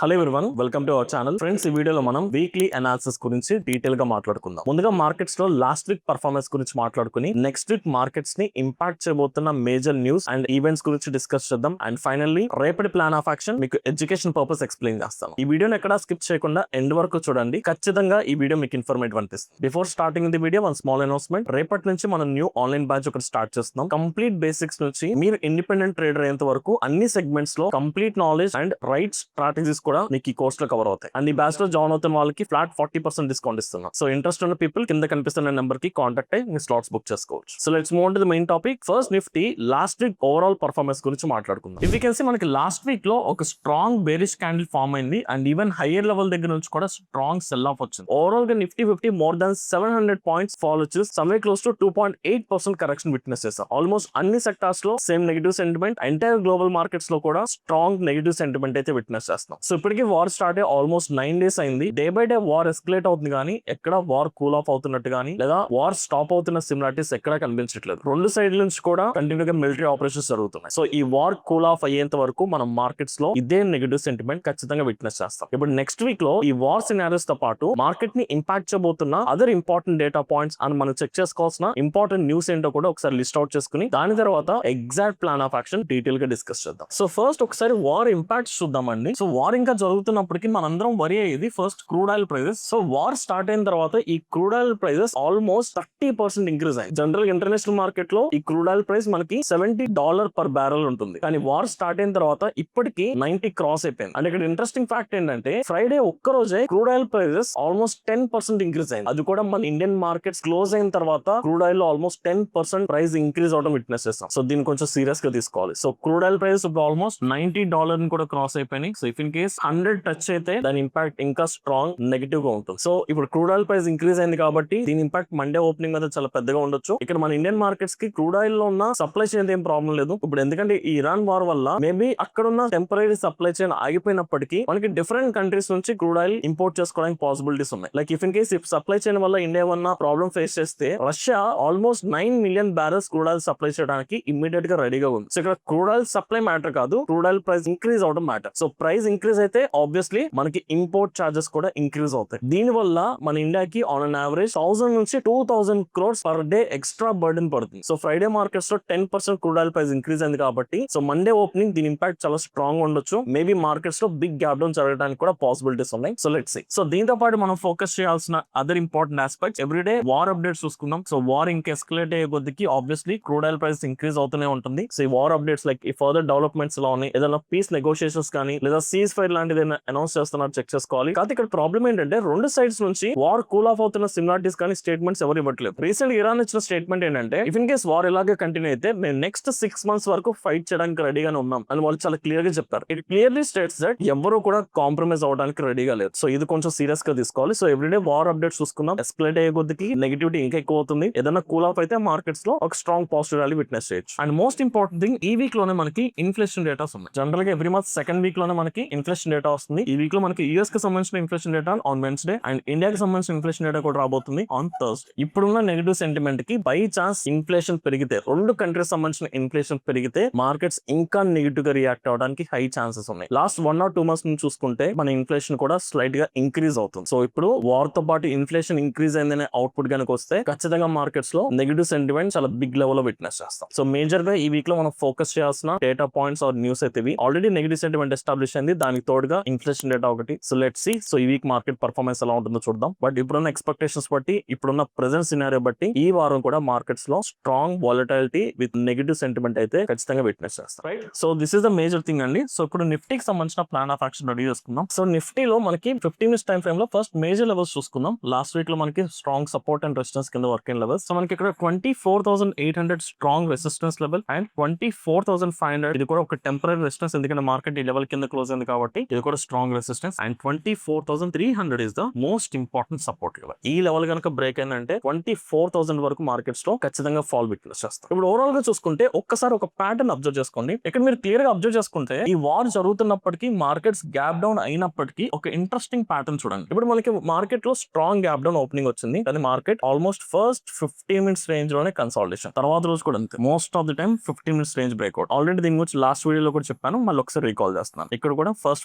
Hello everyone, welcome to our channel. Friends, ఈ వీడియోలో మనం వీక్లీ అనాలిసిస్ గురించి డీటెయిల్ గా మాట్లాడుకుందాం. ముందుగా మార్కెట్స్ లో లాస్ట్ వీక్ పర్ఫార్మెన్స్ గురించి మాట్లాడుకుని నెక్స్ట్ వీక్ మార్కెట్స్ ని ఇంపాక్ట్ చేయబోతున్న మేజర్ న్యూస్ అండ్ ఈవెంట్స్ గురించి డిస్కస్ చేద్దాం. అండ్ ఫైనల్లీ రేపటి ప్లాన్ ఆఫ్ యాక్షన్ మీకు ఎడ్యుకేషన్ పర్పస్ ఎక్స్ప్లెయిన్ చేస్తాను. ఈ వీడియోని ఎక్కడ స్కిప్ చేయకుండా ఎండ్ వరకు చూడండి. ఖచ్చితంగా ఈ వీడియో మీకు ఇన్ఫర్మేటివ్ అనిపిస్తుంది. Before starting the video one small announcement. రేపటి నుంచి మనం న్యూ ఆన్లైన్ బ్యాచ్ ఒకటి స్టార్ట్ చేస్తున్నాం. కంప్లీట్ బేసిక్స్ నుంచి మీరు ఇండిపెండెంట్ ట్రేడర్ అయ్యేంత వరకు అన్ని సెగ్మెంట్స్ లో complete knowledge and right strategies కూడా మీకు ఈ కోర్స్ లో కవర్ అవుతాయి. అండ్ ఈ బ్యాచ్ లో జాయిన్ అవుతున్న వాళ్ళకి ఫ్లాట్ 40% డిస్కౌంట్ ఇస్తున్నాం. సో ఇంట్రెస్ట్ ఉన్న పీపుల్ కింద కనిపిస్తున్న నెంబర్ కి కాంటాక్ట్ అయ్యి మీ స్లాట్స్ బుక్ చేసుకోవచ్చు. So let's move on to the main topic. First Nifty last week overall performance గురించి మాట్లాడుకుందాం. ఇఫ్ యూ కెన్ సీ మనకి లాస్ట్ వీక్ లో ఒక స్ట్రాంగ్ బేరిష్ క్యాండిల్ ఫార్మ్ అయింది అండ్ ఈవెన్ హైయర్ లెవెల్ దగ్గర నుంచి కూడా స్ట్రాంగ్ సెల్ ఆఫ్ వచ్చింది. ఓవరాల్ గా Nifty 50 more than 700 points fall వచ్చి someway close to 2.8% correction witness చేస్తాం. ఆల్మోస్ట్ అన్ని సెక్టార్స్ లో same negative sentiment, entire global markets లో కూడా స్ట్రాంగ్ నెగిటివ్ సెంటిమెంట్ అయితే విట్నెస్ చేస్తాం. సో ఇప్పటికీ వార్ స్టార్ట్ అయ్యి ఆల్మోస్ట్ 9 days అయింది. Day by day war escalate అవుతుంది కానీ ఎక్కడ వార్ కూల్ ఆఫ్ అవుతున్నట్టు కానీ లేదా వార్ స్టాప్ అవుతున్న సిమిలారిటీస్ ఎక్కడా కనిపించట్లేదు. రెండు సైడ్ నుంచి కూడా కంటిన్యూగా మిలిటరీ ఆపరేషన్స్ జరుగుతున్నాయి. సో ఈ వార్ కూల్ ఆఫ్ అయ్యేంత వరకు మనం మార్కెట్స్ లో ఇదే నెగిటివ్ సెంటిమెంట్ ఖచ్చితంగా విట్నెస్ చేస్తాం. ఇప్పుడు నెక్స్ట్ వీక్ లో ఈ వార్ సినారియోస్ తో పాటు మార్కెట్ ని ఇంపాక్ట్ చేయబోతున్న అదర్ ఇంపార్టెంట్ డేటా పాయింట్స్ అని మనం చెక్ చేసుకోవాల్సిన ఇంపార్టెంట్ న్యూస్ ఏంటో కూడా ఒకసారి లిస్ట్ అవుట్ చేసుకుని దాని తర్వాత exact plan of action detail గా డిస్కస్ చేద్దాం. సో ఫస్ట్ ఒకసారి వార్ ఇంపాక్ట్స్ చూద్దామండి. సో వార్ ఇంకా జరుగుతున్నప్పటికీ మనందరం వరి అయ్యేది first crude oil prices. So war start అయిన తర్వాత ఈ crude oil prices almost 30% increase అయ్యి జనరల్ ఇంటర్నేషనల్ మార్కెట్ లో ఈ క్రూడ్ ఆయిల్ ప్రైస్ మనకి $70 per barrel ఉంటుంది. కానీ వార్ స్టార్ట్ అయిన తర్వాత ఇప్పటికి 90 క్రాస్ అయిపోయింది. అండ్ ఇక్కడ ఇంట్రెస్టింగ్ ఫ్యాక్ట్ ఏంటంటే ఫ్రైడే ఒక్క రోజే crude oil prices almost 10% increase అయింది. అది కూడా మన ఇండియన్ మార్కెట్స్ క్లోజ్ అయిన తర్వాత క్రూడ్ ఆయిల్ లో ఆల్మోస్ట్ 10% ప్రైస్ ఇంక్రీజ్ అవడం విట్నెస్ చేస్తాం. సో దీన్ని కొంచెం సీరియస్ గా తీసుకోవాలి. సో క్రూడ్ ఆయిల్ ప్రైస్ ఇప్పుడు ఆల్మోస్ట్ $90 కూడా క్రాస్ అయిపోయినాయి. So if in case 100 touch అయితే దాని ఇంపాక్ట్ ఇంకా స్ట్రాంగ్ నెగిటివ్ గా ఉంటుంది. సో ఇప్పుడు క్రూడ్ ఆయిల్ ప్రైస్ ఇంక్రీజ్ అయింది కాబట్టి దీని ఇంపాక్ట్ మండే ఓపెనింగ్ మీద చాలా పెద్దగా ఉండొచ్చు. ఇక్కడ మన ఇండియన్ మార్కెట్స్ కి క్రూడ్ ఆయిల్ లో ఉన్న సప్లై చైన్ ఏం ప్రాబ్లం లేదు. ఇప్పుడు ఎందుకంటే ఈ ఇరాన్ వార్ వల్ల మేబీ అక్కడ ఉన్న టెంపరీ సప్లై చైన్ ఆగిపోయినప్పటికీ మనకి డిఫరెంట్ కంట్రీస్ నుంచి క్రూడ్ ఆయిల్ ఇంపోర్ట్ చేసుకోవడానికి పాసిబిలిటీస్ ఉన్నాయి. Like if in case supply chain వల్ల ఇండియా ఏమన్నా ప్రాబ్లం ఫేస్ చేస్తే Russia almost 9 million barrels crude oil supply చేయడానికి ఇమ్మీడియట్ గా రెడీగా ఉంది. సో ఇక్కడ క్రూడ్ ఆయిల్ సప్లై మ్యాటర్ కాదు, క్రూడ్ ఆయిల్ ప్రైస్ ఇంక్రీజ్ అవడం మ్యాటర్. సో ప్రైస్ ఇంక్రీజ్ అయితే ఆబ్వియస్లీ మనకి ఇంపోర్ట్ చార్జెస్ కూడా ఇంక్రీజ్ అవుతాయి. దీని వల్ల మన ఇండియాకి ఆన్ అన్ యావరేజ్ 1000 నుంచి 2000 crores per day extra burden పడుతుంది. సో ఫ్రైడే మార్కెట్స్ లో 10% క్రూడ్ ఆయిల్ ప్రైస్ ఇంక్రీజ్ అయింది కాబట్టి సో మండే ఓపెనింగ్ దీని ఇంపాక్ట్ చాలా స్ట్రాంగ్ ఉండొచ్చు. మేబీ మార్కెట్స్ లో బిగ్ గ్యాప్ డౌన్ జరగడానికి కూడా పాసిబిలిటీస్ ఉన్నాయి. So let's see. సో దీంతో పాటు మనం ఫోకస్ చేయాల్సిన other important aspects everyday war updates చూసుకుందాం. సో వార్ ఇంకా ఎస్కలేట్ అయ్యే కొద్దికి obviously crude oil price increase అవుతూనే ఉంటుంది. సో ఈ వార్ అప్డేట్స్ లైక్ ఈ ఫర్దర్ డెవలప్మెంట్స్ లో ఉన్నాయి, ఏదైనా పీస్ నెగోషియేషన్స్ కానీ లేదా సీజ్ ఫైర్ లాంటిది అనౌన్స్ చేస్తున్నారు చెక్ చేసుకోవాలి. కాదు ఇక్కడ ప్రాబ్లం ఏంటంటే రెండు సైడ్స్ నుంచి వార్ కూల్ ఆఫ్ అవుతున్న సిమిలారిటీస్ కానీ స్టేట్మెంట్స్ ఎవరు ఇవ్వట్లేదు. రీసెంట్ ఇరాన్ ఇచ్చిన స్టేట్మెంట్ ఏంటంటే ఇఫ్ ఇన్ కేస్ వార్ ఇలాగే కంటిన్యూ అయితే మేము నెక్స్ట్ 6 months వరకు ఫైట్ చేయడానికి రెడీగానే ఉన్నాం అని వాళ్ళు చాలా క్లియర్ గా చెప్పారు. ఇట్ క్లియర్లీ స్టేట్స్ దట్ ఎవరు కూడా కాంప్రమైజ్ అవడానికి రెడీగా లేదు. సో ఇది కొంచెం సీరియస్ గా తీసుకోవాలి. సో ఎవ్రీడే వార్ అప్డేట్స్ చూసుకుందాం. ఎస్కలేట్ అయ్యే కొద్దికి నెగిటివిటీ ఇంకా ఎక్కువ అవుతుంది. ఏదైనా కూల్ ఆఫ్ అయితే మార్కెట్స్ లో ఒక స్ట్రాంగ్ పాజిటివ్ ర్యాలీ విట్నెస్ చేయొచ్చు. అండ్ మోస్ట్ ఇంపార్టెంట్ థింగ్ ఈ వీక్ లోనే మనకి ఇన్ఫ్లేషన్ డేటాస్ ఉన్నాయి. జనరల్ గా ఎవ్రీ మంత్ సెకండ్ వీక్ లోనే మనకి ఇన్ఫ్లేషన్ డేటా వస్తుంది. ఈ వీక్ లో మనకి యూఎస్ కి సంబంధించిన inflation data on Wednesday and ఇండియాకి సంబంధించిన ఇన్ఫ్లేషన్ డేటా కూడా రాబోతుంది ఆన్ థర్స్డే. ఇప్పుడున్న నెగిటివ్ సెంటిమెంట్ కి బై ఛాన్స్ ఇన్ఫ్లేషన్ పెరిగితే రెండు కంట్రీస్ సంబంధించిన ఇన్ఫ్లేషన్ పెరిగితే మార్కెట్స్ ఇంకా నెగిటివ్ గా రియాక్ట్ అవడానికి హై ఛాన్సెస్ ఉన్నాయి. లాస్ట్ 1 or 2 months నుంచి చూసుకుంటే మన ఇన్ఫ్లేషన్ కూడా స్లైట్ గా ఇంక్రీజ్ అవుతుంది. సో ఇప్పుడు వార్ తో పాటు ఇన్ఫ్లేషన్ ఇంక్రీజ్ అయిందనే అవుట్పుట్ కనుక వస్తే ఖచ్చితంగా మార్కెట్స్ లో నెగిటివ్ సెంటిమెంట్ చాలా బిగ్ లెవెల్ లో విట్నెస్ చేస్తాం. సో మేజర్ గా ఈ వీక్ లో మనం ఫోకస్ చేయాల్సిన డేటా పాయింట్స్ ఆర్ న్యూస్ అయితే ఆల్రెడీ నెగిటివ్ సెంటిమెంట్ ఎస్టాబ్లిష్ అయింది, దానికి తోడుగా ఇన్ఫ్లేషన్ డేటా ఒకటి. So let's see. సో ఈ వీక్ మార్కెట్ పర్ఫార్మెన్స్ ఎలా ఉంటుందో చూద్దాం. బట్ ఇప్పుడున్న ఎక్స్పెక్టేషన్స్ బట్టి ఇప్పుడున్న ప్రెజెంట్ సినారియో బట్టి ఈ వారం కూడా మార్కెట్స్ లో strong volatility with negative sentiment అయితే ఖచ్చితంగా విట్నెస్ చేస్తాం. Right. So this is the major thing అండి. సో ఇప్పుడు నిఫ్టీకి సంబంధించిన ప్లాన్ ఆఫ్ యాక్షన్ రెడీ చేసుకుందాం. సో నిఫ్టీలో మనకి 15 minutes టైం ఫ్రేమ్ లో ఫస్ట్ మేజర్ లెవెల్స్ చూసుకుందాం. లాస్ట్ వీక్ లో మనకి స్ట్రాంగ్ సపోర్ట్ అండ్ రెసిస్టెన్స్ కింద వర్కింగ్ లెవెల్స్. సో మనకి ఇక్కడ 24,800 స్ట్రాంగ్ రెసిస్టెన్స్ లెవెల్ అండ్ 24,500 ఇది కూడా ఒక టెంపరీ రెసిస్టెన్స్, ఎందుకంటే మార్కెట్ ఈ లెవెల్ కింద క్లోజ్ అయింది కాబట్టి ఇది కూడా strong resistance. And 24,300 is the most important support level. ఈ లెవెల్ కనుక బ్రేక్ అయిందంటే 24,000 వరకు మార్కెట్స్ లో ఖచ్చితంగా ఫాల్ విట్నెస్ చేస్తాం. ఇప్పుడు ఓవరాల్ గా చూసుకుంటే ఒక్కసారి ఒక ప్యాటర్న్ అబ్జర్వ్ చేసుకోండి. ఇక్కడ మీరు క్లియర్ గా అబ్జర్వ్ చేసుకుంటే ఈ వార్ జరుగుతున్నప్పటికీ మార్కెట్స్ గ్యాప్ డౌన్ అయినప్పటికీ ఒక ఇంట్రెస్టింగ్ ప్యాటర్న్ చూడండి. ఇప్పుడు మనకి మార్కెట్ లో స్ట్రాంగ్ గ్యాప్ డౌన్ ఓపెనింగ్ వచ్చింది, కానీ market almost first 15 minutes range లోనే కన్సాలిడేషన్, తర్వాత రోజు కూడా అంతే. Most of the time 15 minutes range breakout. Already దీని గురించి లాస్ట్ వీడియోలో కూడా చెప్పాను, మళ్ళీ ఒకసారి రీకాల్ చేస్తున్నాను. ఇక్కడ కూడా ఫస్ట్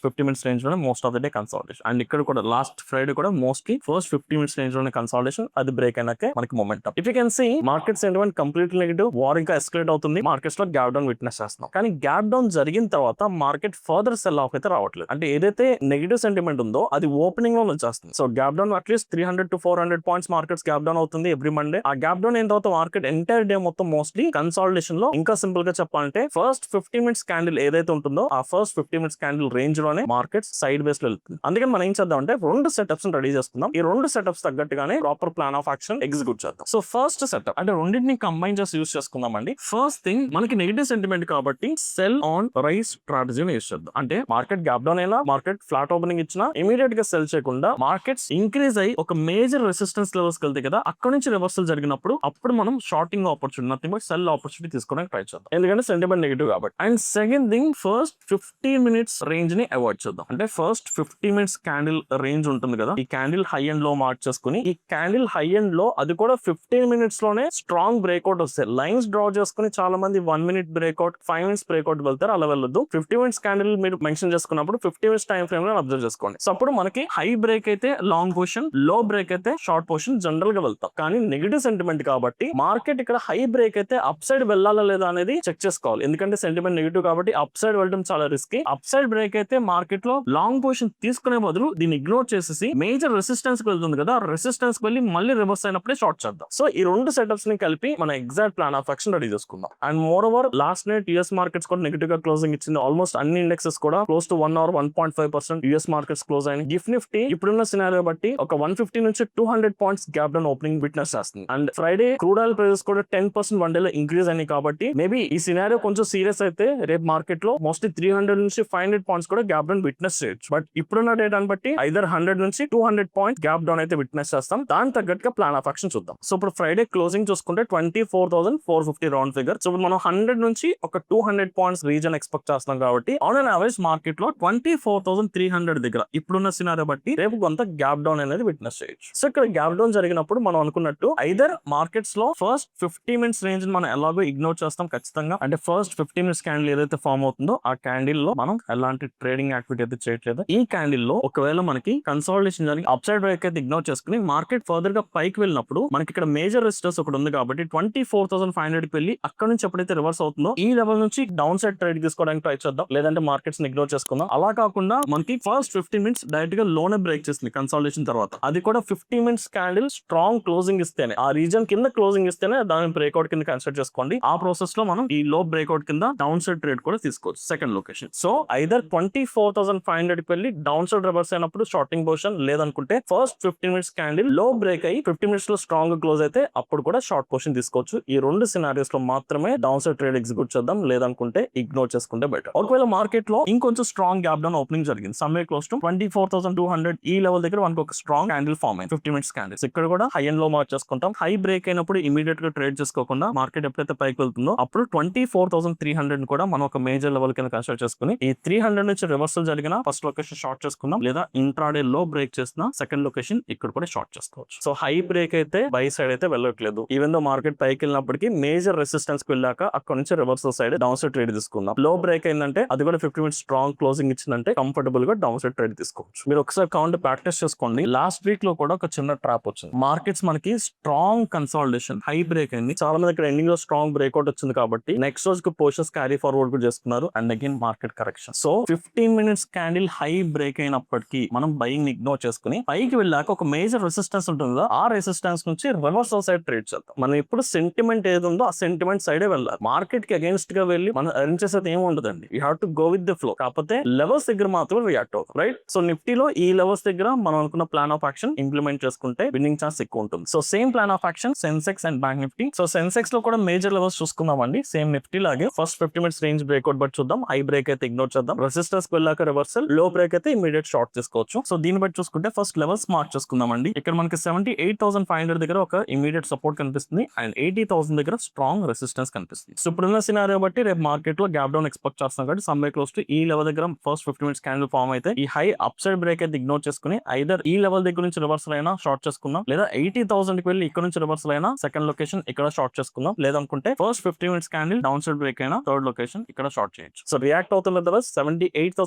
ఫస్ట్ 50 మినిట్స్ రేంజ్ లోనే most of the day consolidation. And ఇక్కడ కూడా లాస్ట్ ఫ్రైడే కూడా మోస్ట్లీ ఫస్ట్ 50 మినిట్స్ రేంజ్ లోనే కన్సాలిడేషన్. అది బ్రేక్ అయినాకే మనకి momentum. If you can see market sentiment complete negative, war ఇంకా ఎస్కలేట్ అవుతుంది, మార్కెట్స్ లో గ్యాప్ డౌన్ విట్నెస్ చేస్తున్నాం. కానీ గ్యాప్ డౌన్ జరిగిన తర్వాత మార్కెట్ ఫర్దర్ సెల్ ఆఫ్ అయితే రావట్లేదు. అంటే ఏదైతే నెగిటివ్ సెంటిమెంట్ ఉందో అది ఓపెనింగ్ లో వచ్చేస్తుంది. So gap down at least 300 to 400 points markets gap down అవుతుంది ఎవ్రీ మండే. ఆ గ్యాప్ డౌన్ అయిన తర్వాత మార్కెట్ ఎంటైర్ డే మొత్తం మోస్ట్లీ కన్సాలిడేషన్ లో, ఇంకా సింపుల్ గా చెప్పాలంటే ఫస్ట్ 50 మినిట్స్ క్యాండిల్ ఏదైతే ఉంటుందో ఆ ఫస్ట్ 50 మినిట్స్ క్యాండిల్ రేంజ్ లోనే మార్కెట్ సైడ్ వేస్ లో వెళ్తుంది. అందుకని మనం ఏం చేద్దాం అంటే రెండు సెటప్స్ రెడీ చేసుకుందాం. ఈ రెండు సెటప్స్ తగ్గట్టుగానే proper plan of action execute చేద్దాం. సో ఫస్ట్ సెటప్ అంటే రెండింటిని కంబైన్ చేసి యూస్ చేసుకుందాం అండి. ఫస్ట్ థింగ్, మనకి నెగిటివ్ సెంటిమెంట్ కాబట్టి సెల్ ఆన్ రైస్ స్ట్రాటజీని యూస్ చేద్దాం. అంటే మార్కెట్ గ్యాప్ డౌన్ అయినా, మార్కెట్ ఫ్లాట్ ఓపెనింగ్ ఇచ్చినా ఇమీడియట్ గా సెల్ చేయకుండా మార్కెట్స్ ఇంక్రీజ్ అయ్యి ఒక మేజర్ రెసిస్టెన్స్ లెవెల్స్ కి వెళ్తాయి కదా, అక్కడ నుంచి రివర్సల్ జరిగినప్పుడు అప్పుడు మనం shorting opportunity, nothing but cell opportunity తీసుకోవడానికి ట్రై చేద్దాం. ఎందుకంటే సెంటిమెంట్ నెగిటివ్ కాబట్టి. And second thing, first 15 minutes range ని అవాయిడ్ చేద్దాం. అంటే ఫస్ట్ 50 మినిట్స్ క్యాండిల్ రేంజ్ ఉంటుంది కదా, ఈ క్యాండిల్ హై అండ్ లో మార్క్ చేసుకుని, ఈ క్యాండిల్ హై అండ్ లో అది కూడా 15 మినిట్స్ లోనే స్ట్రాంగ్ బ్రేక్అవుట్ వస్తాయి. లైన్స్ డ్రా చేసుకుని చాలా మంది 1 మినిట్ బ్రేక్అవుట్, 5 మినిట్స్ బ్రేక్అవుట్ వెళ్తారు. అలా వెళ్ళొద్దు. 50 మినిట్స్ క్యాండిల్ మీరు మెన్షన్ చేసుకున్నప్పుడు 50 మినిట్స్ టైం ఫ్రేమ్ లో అబ్జర్వ్ చేసుకోండి. సో అప్పుడు మనకి హై బ్రేక్ అయితే లాంగ్ పొజిషన్, లో బ్రేక్ అయితే షార్ట్ పొజిషన్ జనరల్ గా వెళ్తాం. కానీ నెగిటివ్ సెంటిమెంట్ కాబట్టి మార్కెట్ ఇక్కడ హై బ్రేక్ అయితే అప్ సైడ్ వెళ్ళాలా లేదా అనేది చెక్ చేసుకోవాలి. ఎందుకంటే సెంటిమెంట్ నెగిటివ్ కాబట్టి అప్ సైడ్ వెళ్ళడం చాలా రిస్కీ. అప్ సైడ్ బ్రేక్ అయితే మార్కెట్ లో లాంగ్ పొజిషన్ తీసుకునే బదులు దీన్ని ఇగ్నోర్ చేసేసి మేజర్ రెసిస్టెన్స్ కి వెళ్తుంది కదా, రెసిస్టెన్స్ కి వెళ్ళి మళ్ళీ రివర్స్ అయినప్పుడే షార్ట్ చేద్దాం. సో ఈ రెండు సెటప్స్ ని కలిపి మన exact plan of action ready చేసుకుందాం. And moreover last night US markets కూడా నెగిటివ్ గా క్లోజింగ్ ఇచ్చింది. ఆల్మోస్ట్ అన్ని ఇండెక్సెస్ కూడా close to 1 or 1.5% US markets close అయ్యాయి. గిఫ్ట్ నిఫ్టీ ఇప్పుడున్న సినారియో బట్టి ఒక 150 నుంచి 200 points gap down opening witness చేస్తుంది. And Friday crude oil prices కూడా 10% వన్ డే లో ఇంక్రీజ్ అయినాయి. కాబట్టి మేబీ ఈ సినారియో కొంచెం సీరియస్ అయితే రేపు మార్కెట్ లో మోస్ట్లీ 300 నుంచి 500 పాయింట్స్ కూడా గ్యాప్ డౌన్ విట్నెస్ చేయొచ్చు. బట్ ఇప్పుడున్న డేటాను బట్టి ఐదర్ 100 నుంచి 200 పాయింట్స్ గ్యాప్ డౌన్ అయితే విట్నెస్ చేస్తాం. దాని తగ్గట్టుగా ప్లాన్ ఆఫ్ యాక్షన్ చూద్దాం. సో ఇప్పుడు ఫ్రైడే క్లోజింగ్ చూసుకుంటే 24,450 రౌండ్ ఫిగర్. సో ఇప్పుడు మనం 100 నుంచి ఒక 200 పాయింట్స్ రీజన్ ఎక్స్పెక్ట్ చేస్తాం కాబట్టి ఆన్ అన్ యావరేజ్ మార్కెట్ లో 24,300 దగ్గర ఇప్పుడున్న సినారియో బట్టి రేపు కొంత గ్యాప్ డౌన్ అనేది విట్నెస్ చేయొచ్చు. సో ఇక్కడ గ్యాప్ డౌన్ జరిగినప్పుడు మనం అనుకున్నట్టు ఐదర్ మార్కెట్స్ లో ఫస్ట్ 50 మినిట్స్ రేంజ్ మనం ఎలాగో ఇగ్నోర్ చేస్తాం ఖచ్చితంగా. అంటే ఫస్ట్ 50 మినిట్స్ క్యాండిల్ ఏదైతే ఫామ్ అవుతుందో ఆ క్యాండిల్ లో మనం ఎలాంటి ట్రేడింగ్ యాక్టివిటీ అయితే చేయట్లేదు. ఈ క్యాండిల్ లో ఒకవేళ మనకి కన్సాలిడేషన్ జరిగి అప్ సైడ్ బ్రేక్ అయితే ఇగ్నోర్ చేసుకుని మార్కెట్ ఫర్దర్ గా పైకి వెళ్ళినప్పుడు మనకి ఇక్కడ మేజర్ రెసిస్టెన్స్ ఒకటి ఉంది కాబట్టి 24,500 కి వెళ్ళి అక్కడ నుంచి ఎప్పుడైతే రివర్స్ అవుతుందో ఈ లెవెల్ నుంచి డౌన్ సైడ్ ట్రేడ్ తీసుకోవడానికి ట్రై చేద్దాం. లేదంటే మార్కెట్స్ ఇగ్నోర్ చేసుకుందాం. అలా కాకుండా మనకి ఫస్ట్ 15 మినిట్స్ డైరెక్ట్ గా లోనే బ్రేక్ చేస్తుంది కన్సాలిడేషన్ తర్వాత. అది కూడా 50 మినిట్స్ క్యాండిల్ స్ట్రాంగ్ క్లోజింగ్ ఇస్తేనే, ఆ రీజన్ కింద క్లోజింగ్ ఇస్తేనే దాని బ్రేక్అవుట్ కింద కన్సిడర్ చేసుకోండి. ఆ ప్రాసెస్ లో మనం ఈ లో బ్రేక్అవుట్ కింద డౌన్ సైడ్ ట్రేడ్ కూడా తీసుకోవచ్చు సెకండ్ లొకేషన్. సో ఐదర్ 24,500 కి వెళ్ళి డౌన్ సైడ్ రివర్స్ అయినప్పుడు షార్టింగ్ పొజిషన్, లేదనుకుంటే ఫస్ట్ 15 మినిట్స్ క్యాండిల్ లో బ్రేక్ అయ్యి 50 మినిట్స్ లో స్ట్రాంగ్ క్లోజ్ అయితే అప్పుడు కూడా షార్ట్ పొజిషన్ తీసుకోవచ్చు. ఈ రెండు సినారియోస్ లో మాత్రమే డౌన్ సైడ్ ట్రేడ్ ఎగ్జిక్యూట్ చేద్దాం. లేదనుకుంటే ఇగ్నోర్ చేసుకుంటే బెటర్. ఒకవేళ మార్కెట్ లో ఇంకొంచెం స్ట్రాంగ్ గ్యాప్ డౌన్ ఓపెనింగ్ జరిగింది సమ్వే క్లోజ్ టు 24,200 ఈ లెవెల్ దగ్గర మనకు ఒక స్ట్రాంగ్ క్యాండిల్ ఫామ్ అయింది 50 మినిట్స్ క్యాండిల్స్. ఇక్కడ కూడా హై అండ్ లో మార్క్ చేసుకుంటాం. హై బ్రేక్ అయినప్పుడు ఇమీడియట్ గా ట్రేడ్ చేసుకోకుండా మార్కెట్ ఎప్పుడైతే పైకి వెళ్తుందో అప్పుడు 24,300 కూడా మనం ఒక మేజర్ లెవెల్ కింద కన్సిడర్ చేసుకుని ఈ 300 నుంచి రివర్సల్ జరిగిన ఫస్ట్ లొకేషన్ షార్ట్ చేసుకుందాం. లేదా ఇంట్రాడే లో బ్రేక్ చేసిన సెకండ్ లొకేషన్ ఇక్కడ కూడా షార్ట్ చేసుకోవచ్చు. సో హై బ్రేక్ అయితే బై సైడ్ అయితే వెళ్ళట్లేదు. ఈవెన్ దో మార్కెట్ పైకి వెళ్ళినప్పటికీ మేజర్ రెసిస్టెన్స్ కి వెళ్ళాక అక్కడ నుంచి reversal side down side trade తీసుకుందాం. లో బ్రేక్ అయిందంటే అది కూడా 50 మినిట్స్ స్ట్రాంగ్ క్లోజింగ్ ఇచ్చిందంటే కంఫర్టబుల్ గా డౌన్ సైడ్ ట్రేడ్ తీసుకోవచ్చు. మీరు ఒకసారి కౌంట్ ప్రాక్టీస్ చేసుకోండి. లాస్ట్ వీక్ లో కూడా ఒక చిన్న ట్రాప్ వచ్చింది. మార్కెట్స్ మనకి స్ట్రాంగ్ కన్సాలిడేషన్ హై బ్రేక్ అయింది. చాలా మంది ఇక్కడ ఎండింగ్ లో స్ట్రాంగ్ బ్రేక్అవుట్ వచ్చింది కాబట్టి నెక్స్ట్ రోజు కు పొజిషన్స్ క్యారీ ఫార్వర్డ్ కూడా చేస్తున్నారు. And again market correction. So 15 minutes candle high break అయినప్పటికీ మనం బయింగ్ ఇగ్నోర్ చేసుకుని పైకి వెళ్ళాక ఒక మేజర్ రెసిస్టెన్స్ ఉంటుంది. ఆ రెసిస్టెన్స్ నుంచి రివర్సల్ సైడ్ ట్రేడ్ చేద్దాం. మనం ఇప్పుడు సెంటిమెంట్ ఏది ఉందో ఆ సెంటిమెంట్ సైడే వెళ్ళాలి. మార్కెట్ కి అగేన్స్ట్ గా వెళ్ళి మనం ఎర్న్ చేసేది ఏమి ఉండదండి. You have to go with the flow. కాకపోతే లెవెల్స్ దగ్గర మాత్రమే రియాక్ట్ అవుతాం. రైట్. సో నిఫ్టీలో ఈ లెవెల్స్ దగ్గర మనం అనుకున్న ప్లాన్ ఆఫ్ యాక్షన్ ఇంప్లిమెంట్ చేసుకుంటే విన్నింగ్ ఛాన్స్ ఎక్కువ ఉంటుంది. So same plan of action Sensex and bank Nifty. So Sensex లో కూడా మేజర్ లెవెల్స్ చూసుకుందామండి. సేమ్ నిఫ్టీ లాగే first 50 minutes range breakout but చూద్దాం. హై బ్రేక్ అయితే ఇగ్నోర్ చేద్దాం. రెసిస్టెన్స్ కి వెళ్ళాక రివర్సల్, లో బ్రేక్ అయితే ఇమీడియట్ షార్ట్ తీసుకోవచ్చు. సో దీన్ని బట్టి చూసుకుంటే ఫస్ట్ లెవెల్స్ మార్క్ చేసుకుందామండి. ఇక్కడ మనకి 78,500 దగ్గర ఒక ఇమీడియట్ సపోర్ట్ కనిపిస్తుంది అండ్ 80,000 దగ్గర స్ట్రాంగ్ రెసిస్టెన్స్ కనిపిస్తుంది. సో ఇప్పుడున్న సినారియో బట్టి రేపు మార్కెట్ లో గ్యాప్ డౌన్ ఎక్స్పెక్ట్ చేస్తాం కాబట్టి సమ్వే క్లోజ్ టు ఈ లెవెల్ దగ్గర ఫస్ట్ 50 మినిట్స్ క్యాండిల్ ఫామ్ అయితే ఈ హై అప్ సైడ్ బ్రేక్ అయితే ఇగ్నోర్ చేసుకుని ఐదర్ ఈ లెవెల్ దగ్గర నుంచి రివర్సల్ అయినా షార్ట్ చేసుకుందాం, లేదా 80,000 కి వెళ్ళి ఇక్కడ నుంచి రివర్సల్ అయినా సెకండ్ లొకేషన్ ఇక్కడ షార్ట్ చేసుకుందాం. లేదనుకుంటే first 50 minutes candle down side break అయినా థర్డ్ లొకేషన్ ఇక్కడ షార్ట్ చేయొచ్చు. సో రియాక్ట్ అవుతున్న levels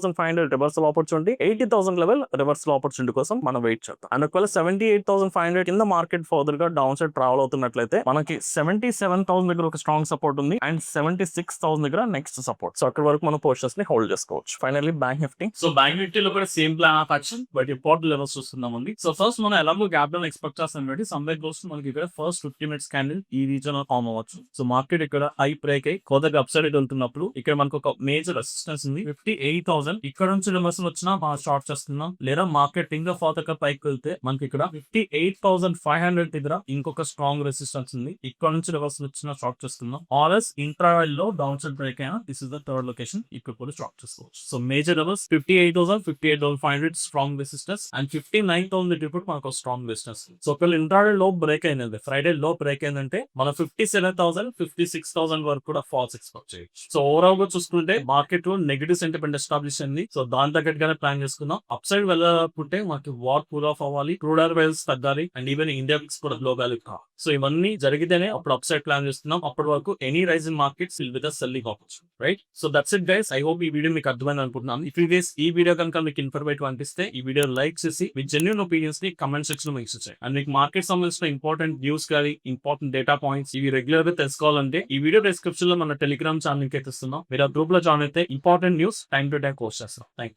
78,500 reversal opportunity, 80,000 level reversal opportunity కోసం మనం వెయిట్ చేద్దాం. అండ్ ఒకవేళ 78,500 కింద మార్కెట్ ఫర్దర్ గా డౌన్ సైడ్ ట్రావెల్ అవుతున్నట్లయితే మనకి 77,000 దగ్గర ఒక స్ట్రాంగ్ సపోర్ట్ ఉంది అండ్ 76,000 దగ్గర నెక్స్ట్ సపోర్ట్. సో అక్కడ వరకు మనం పోస్టర్స్ ని హోల్డ్ చేసుకోవచ్చు. Finally bank Nifty. So bank నిఫ్టీలో కూడా same plan of action but important levels చూస్తున్నామండి. సో ఫస్ట్ మనం ఎలాగో గ్యాప్ డౌన్ ఎక్స్పెక్ట్ చేస్తాం కాబట్టి సమ్వేర్ క్లోజ్ మనకి ఇక్కడ ఫస్ట్ 50 మినిట్స్ క్యాండిల్ ఈ రీజన్ లో ఫామ్ అవ్వచ్చు. సో మార్కెట్ ఇక్కడ హై బ్రేక్ అయ్యి కొద్దిగా అప్ సైడ్ వెళ్తున్నప్పుడు ఇక్కడ మనకు ఒక మేజర్ రెసిస్టెన్స్ ఉంది 58,000. ఇక్కడ నుంచి రివర్సల్ వచ్చినా మనం షార్ట్ చేస్తున్నాం, లేదా మార్కెట్ ఇంకా ఫాతక పైకి వెళ్తే మనకి ఇక్కడ 58,500 దగ్గర ఇంకొక స్ట్రాంగ్ రెసిస్టెన్స్ ఉంది. ఇక్కడ నుంచి రివర్సల్ వచ్చినా షార్ట్ చేస్తున్నాం. ఆర్ఎస్ ఇంట్రావెల్ లో డౌన్ సైడ్ బ్రేక్ అయినా this is the third location, ఇక్కడ కూడా షార్ట్ చేసుకోవచ్చు. So major levels 58,000, 58,500 strong resistance and 59,000 ఇప్పుడు మనకు స్ట్రాంగ్ రెసిస్టెన్స్. సో ఒకవేళ ఇంట్రాడే లో బ్రేక్ అయినది, ఫ్రైడే లో బ్రేక్ అయిందంటే మన 57,000, 56,000 వరకు కూడా ఫాల్స్ ఎక్స్పెక్ట్ చేయొచ్చు. సో ఓవరాల్ గా చూసుకుంటే మార్కెట్ నెగిటివ్ సెంటిమెంట్ ఎస్టాబ్లిష్ అయింది. సో దాని తగ్గట్టుగానే ప్లాన్ చేసుకుందాం. అప్ సైడ్ వెళ్ళాలంటే మనకి వార్ కూల్ ఆఫ్ అవ్వాలి, క్రూడ్ ఆయిల్ ప్రైసెస్ తగ్గాలి అండ్ ఈవెన్ ఇండియా కూడా గ్లో వాల్యూ కావాలి. సో ఇవన్నీ జరిగితేనే అప్పుడు అప్ సైడ్ ప్లాన్ చేస్తున్నాం. అప్పటి వరకు any rise in markets will with selling opportunity, right? So that's it guys. I hope ఈ వీడియో మీకు అర్థమైంది అనుకుంటున్నాను. ఇఫ్ ఈ వీడియో కనుక మీకు ఇన్ఫర్మేటివ్ అనిపిస్తే ఈ వీడియో లైక్ చేసి మీ జెన్యూన్ ఒపీనియన్స్ ని కమెంట్ సెక్షన్ లో మెన్షన్ చేయండి. అండ్ మీకు మార్కెట్ సంబంధించిన ఇంపార్టెంట్ న్యూస్ కానీ ఇంపార్టెంట్ డేటా పాయింట్స్ ఇవి రెగ్యులర్ గా తెలుసుకోవాలంటే ఈ వీడియో డిస్క్రిప్షన్ లో మన టెలిగ్రామ్ ఛానల్ కి ఇస్తున్నాం. మీరు ఆ గ్రూప్ లో జాయిన్ అయితే important news time to time post చేస్తాం. Thank you.